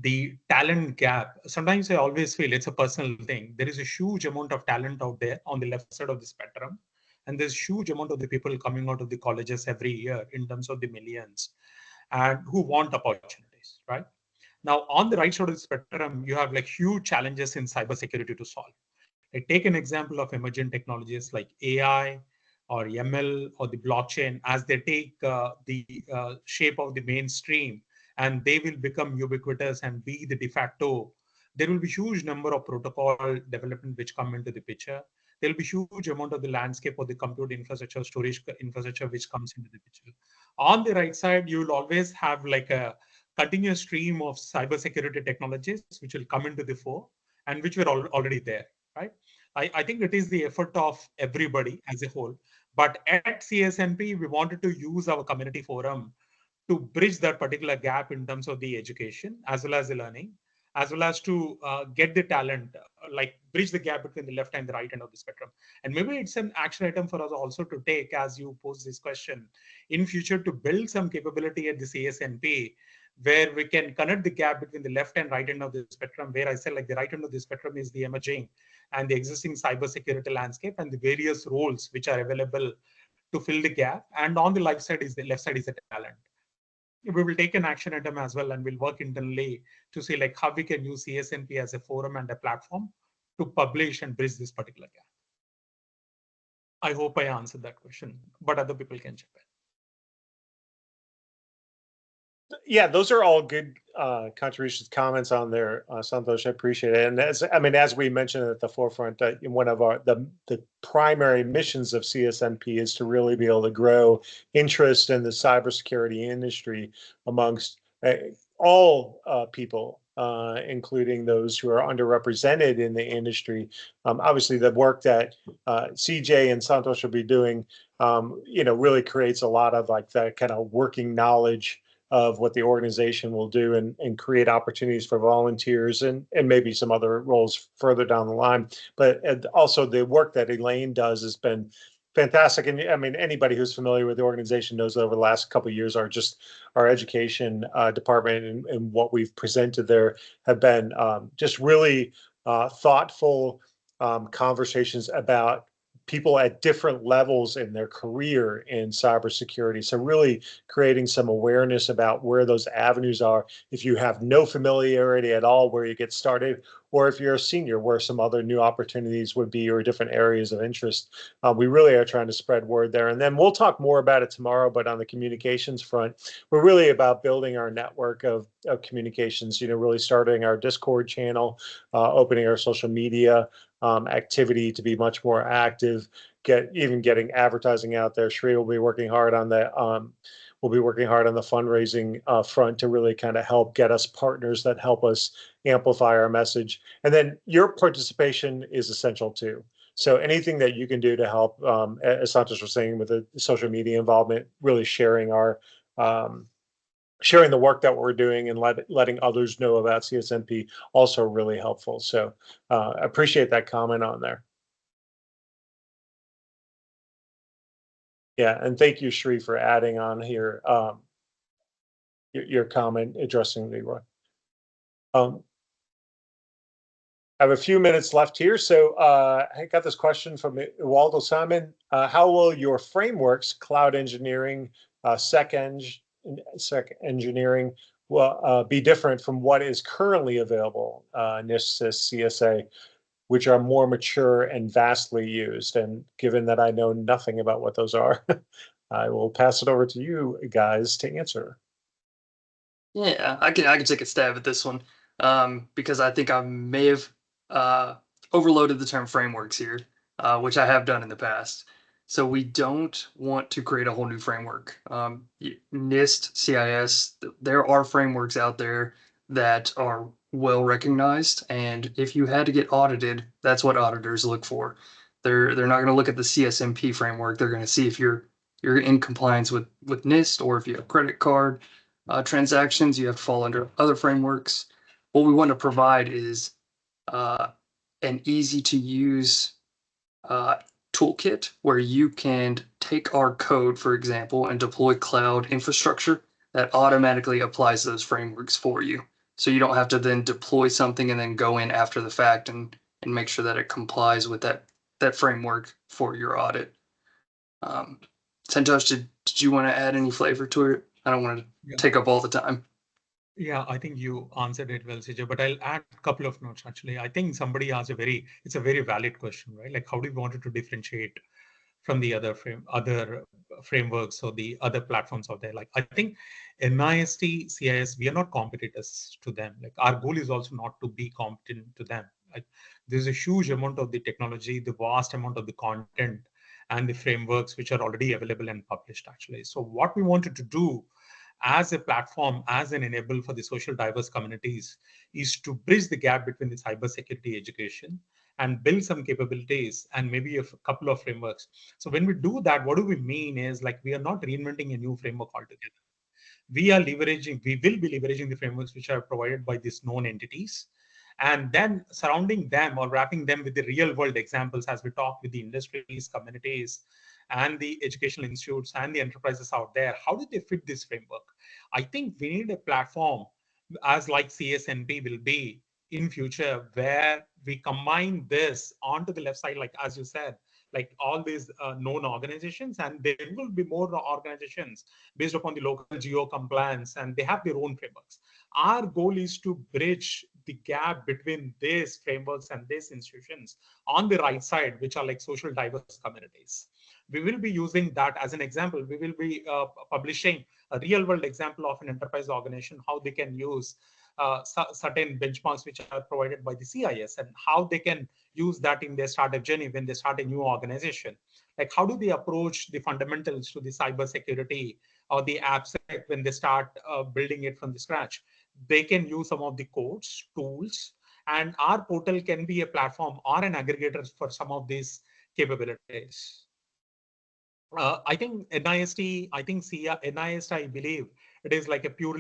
the talent gap, sometimes I always feel it's a personal thing. There is a huge amount of talent out there on the left side of the spectrum. And there's huge amount of the people coming out of the colleges every year in terms of the millions and who want opportunities, right? Now, on the right side of the spectrum, you have like huge challenges in cybersecurity to solve. Like take an example of emerging technologies like AI or ML or the blockchain as they take the shape of the mainstream and they will become ubiquitous and be the de facto. There will be huge number of protocol development which come into the picture. There will be huge amount of the landscape of the compute infrastructure, storage infrastructure which comes into the picture. On the right side, you will always have like a continuous stream of cybersecurity technologies which will come into the fore and which were already there, right? I think it is the effort of everybody as a whole. But at CSNP, we wanted to use our community forum to bridge that particular gap in terms of the education as well as the learning, as well as to get the talent, like bridge the gap between the left and the right end of the spectrum. And maybe it's an action item for us also to take as you pose this question in future to build some capability at the CSNP where we can connect the gap between the left and right end of the spectrum, where I said like the right end of the spectrum is the emerging and the existing cybersecurity landscape and the various roles which are available to fill the gap. And on the left side is the talent. We will take an action item as well and we'll work internally to see like how we can use CSNP as a forum and a platform to publish and bridge this particular gap. I hope I answered that question, but other people can chip in.
Yeah, those are all good contributions, comments on there, Santhosh. I appreciate it. And as we mentioned at the forefront, one of the primary missions of CSNP is to really be able to grow interest in the cybersecurity industry amongst all people, including those who are underrepresented in the industry. Obviously, the work that CJ and Santhosh will be doing, really creates a lot of like that kind of working knowledge of what the organization will do and create opportunities for volunteers and maybe some other roles further down the line. But also the work that Elaine does has been fantastic. And I mean, anybody who's familiar with the organization knows that over the last couple of years, our education department and what we've presented there have been just really thoughtful conversations about people at different levels in their career in cybersecurity. So really creating some awareness about where those avenues are. If you have no familiarity at all where you get started, or if you're a senior, where some other new opportunities would be or different areas of interest. We really are trying to spread word there. And then we'll talk more about it tomorrow, but on the communications front, we're really about building our network of communications, really starting our Discord channel, opening our social media activity to be much more active, getting advertising out there. Shri will be working hard on the fundraising front to really kind of help get us partners that help us amplify our message. And then your participation is essential too. So anything that you can do to help, as Santhosh was saying, with the social media involvement, really sharing the work that we're doing and letting others know about CSNP, also really helpful. So I appreciate that comment on there. Yeah, and thank you, Shri, for adding on here your comment addressing Leroy. I have a few minutes left here, so I got this question from Waldo Simon. How will your frameworks, cloud engineering, sec engineering, will be different from what is currently available, NIST, CSA, which are more mature and vastly used? And given that I know nothing about what those are, I will pass it over to you guys to answer.
Yeah, I can take a stab at this one because I think I may have overloaded the term frameworks here, which I have done in the past. So we don't want to create a whole new framework. NIST, CIS, there are frameworks out there that are well recognized, and if you had to get audited, that's what auditors look for. They're not going to look at the CSNP framework. They're going to see if you're in compliance with NIST, or if you have credit card transactions, you have to fall under other frameworks. What we want to provide is an easy to use toolkit where you can take our code, for example, and deploy cloud infrastructure that automatically applies those frameworks for you. So you don't have to then deploy something and then go in after the fact and make sure that it complies with that framework for your audit. Santhosh, did you want to add any flavor to it? I don't want to take up all the time.
Yeah, I think you answered it well, CJ, but I'll add a couple of notes actually. I think somebody asked it's a very valid question, right? Like, how do we want to differentiate from the other frameworks or the other platforms out there? Like, I think NIST, CIS, we are not competitors to them. Like, our goal is also not to be competent to them. Like, there's a huge amount of the technology, the vast amount of the content and the frameworks which are already available and published actually. So what we wanted to do as a platform, as an enable for the social diverse communities, is to bridge the gap between the cybersecurity education and build some capabilities and maybe a couple of frameworks. So when we do that, what do we mean is, like, we are not reinventing a new framework altogether. We will be leveraging the frameworks which are provided by these known entities, and then surrounding them or wrapping them with the real world examples as we talk with the industries, communities, and the educational institutes and the enterprises out there. How do they fit this framework? I think we need a platform as like CSNP will be in future, where we combine this onto the left side, like as you said, like all these known organizations, and there will be more organizations based upon the local geo compliance, and they have their own frameworks. Our goal is to bridge the gap between these frameworks and these institutions on the right side, which are like social diverse communities. We will be using that as an example. We will be publishing a real world example of an enterprise organization, how they can use certain benchmarks which are provided by the CIS, and how they can use that in their startup journey when they start a new organization. Like, how do they approach the fundamentals to the cybersecurity or the AppSec when they start building it from the scratch? They can use some of the codes, tools, and our portal can be a platform or an aggregator for some of these capabilities. I think NIST, NIST, I believe it is like a pure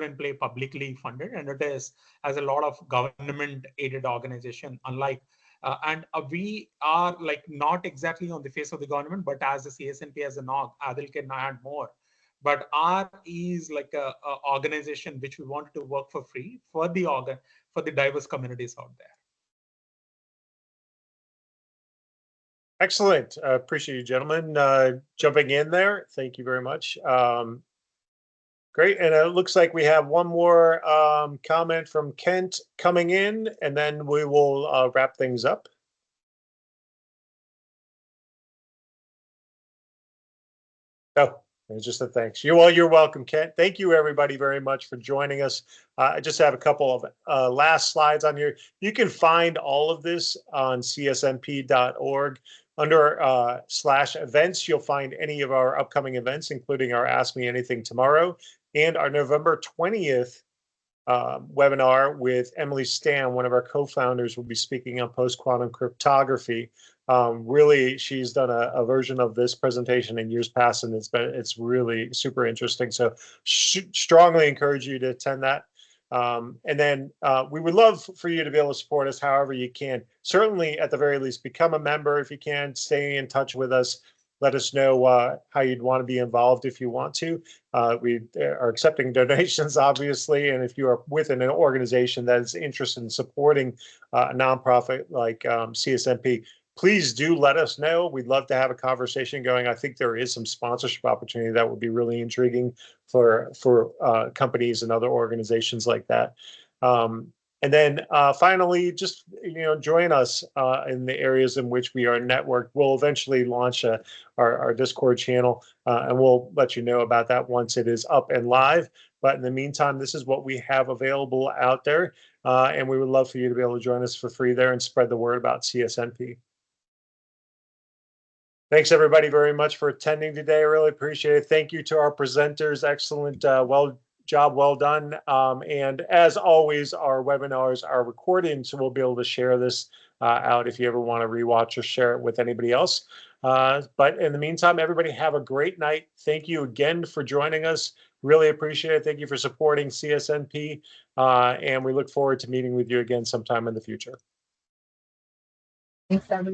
and play publicly funded, and it is as a lot of government aided organization, unlike we are like not exactly on the face of the government, but as a CSNP, as an org, Adil can add more. But R is like a organization which we want to work for free for the diverse communities out there.
Excellent. Appreciate you, gentlemen, jumping in there. Thank you very much. Great. And it looks like we have one more comment from Kent coming in, and then we will wrap things up. Oh, just a thanks. You're welcome, Kent. Thank you, everybody, very much for joining us. I just have a couple of last slides on here. You can find all of this on csnp.org. Under /events, you'll find any of our upcoming events, including our Ask Me Anything tomorrow and our November 20th webinar with Emily Stam, one of our co-founders, will be speaking on post-quantum cryptography. Really, she's done a version of this presentation in years past, and it's really super interesting. So strongly encourage you to attend that. And then we would love for you to be able to support us however you can. Certainly, at the very least, become a member if you can. Stay in touch with us. Let us know how you'd want to be involved if you want to. We are accepting donations, obviously, and if you are within an organization that is interested in supporting a nonprofit like CSNP, please do let us know. We'd love to have a conversation going. I think there is some sponsorship opportunity that would be really intriguing for companies and other organizations like that. And then finally, just join us in the areas in which we are networked. We'll eventually launch our Discord channel, and we'll let you know about that once it is up and live. But in the meantime, this is what we have available out there, and we would love for you to be able to join us for free there and spread the word about CSNP. Thanks, everybody, very much for attending today. I really appreciate it. Thank you to our presenters. Excellent job well done. And as always, our webinars are recorded, so we'll be able to share this out if you ever want to rewatch or share it with anybody else. But in the meantime, everybody have a great night. Thank you again for joining us. Really appreciate it. Thank you for supporting CSNP. And we look forward to meeting with you again sometime in the future.
Thanks, everyone.